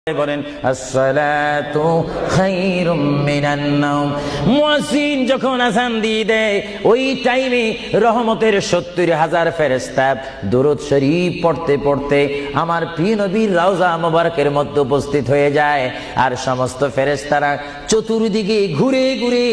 বলেন আসসালাতু খায়রুম মিনান নাওম। মুয়াজ্জিন যখন আযান দিয়ে দেয় ওই টাইমে রহমতের ৭০,০০০ ফেরেশতা দুরূদ শরীফ পড়তে পড়তে আমার প্রিয় নবীর রওজা মোবারকের মধ্যে উপস্থিত হয়ে যায়। আর সমস্ত ফেরেশতারা চতুর্দিকে ঘুরে ঘুরে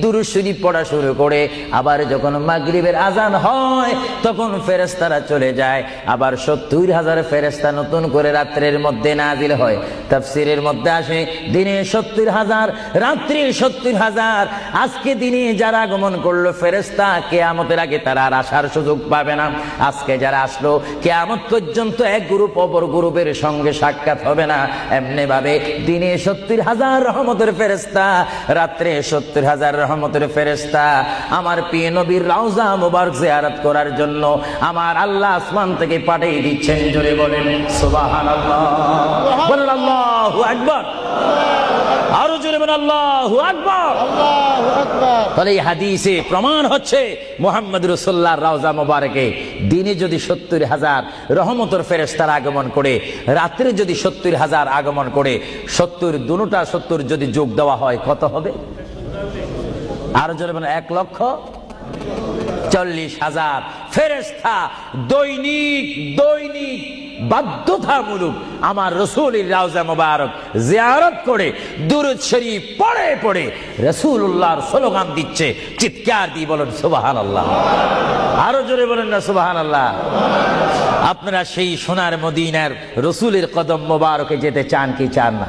দুরূদ শরীফ পড়া শুরু করে। আবার যখন মাগরিবের আযান হয় তখন ফেরেশতারা চলে যায়। আবার ৭০,০০০ ফেরেশতা নতুন করে রাত্রের মধ্যে নাজিল হয়। তাফসীরের মধ্যে আসে দিনে ৭০,০০০, রাত্রে ৭০,০০০। আজকে দিনে যারা আগমন করলো ফেরেশতা কিয়ামতের আগে তারা আর আসার সুযোগ পাবে না। আজকে যারা আসলো কিয়ামত পর্যন্ত এক গ্রুপ অপর গ্রুপের সঙ্গে সাক্ষাৎ হবে না। এমনি ভাবে দিনে ৭০,০০০ রহমতের ফেরেশতা, রাত্রে ৭০,০০০ রহমতের ফেরেশতা আমার প্রিয় নবীর রওজা মুবারক জিয়ারত করার জন্য আমার আল্লাহ আসমান থেকে পাঠিয়ে দিচ্ছেন। জোরে বলেন সুবহানাল্লাহ, বলেন আল্লাহু আকবার, আরো জোরে বলেন আল্লাহু আকবার। তাহলে এই হাদিসে প্রমাণ হচ্ছে মুহাম্মদ রাসূলুল্লাহর রওজা মুবারকে দিনে যদি ৭০,০০০ রহমতের ফেরেশতার আগমন করে, রাত্রে যদি ৭০,০০০ আগমন করে, ৭০ দুটোটা ৭০ যদি যোগ দেওয়া হয় কত হবে? আরো জোরে বলেন ১,৪০,০০০ ফেরেশতা দৈনিক বাধ্যতামূলক আমার রাসূলের রওজা মুবারক জিয়ারত করে দুরূদ শরীফ পড়ে পড়ে রাসূলুল্লাহর স্লোগান দিচ্ছে। চিৎকার দিয়ে বলেন সুবহানাল্লাহ, আরো জোরে বলেন না সুবহানাল্লাহ। আপনারা সেই সোনার মদিনার রাসূলের কদম মুবারকে যেতে চান কি চান না?